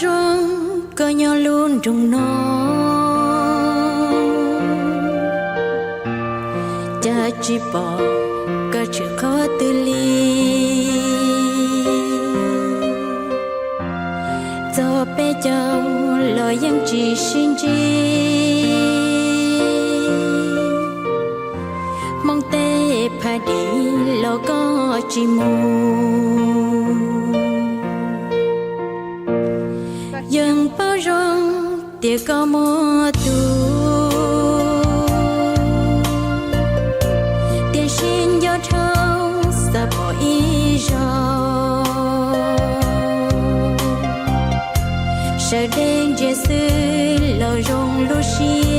rong cơ nhau luôn trong nó cha chỉ bỏ cả chữ khó tự ly cho bé cháu lời em chỉ xin chi mong tê phá đi lo có chỉ mù dừng bao rong tiệc có mùa tu tiền xin do thâu sa bỏ ý rồi sợ đen dễ sư lo rong lu xi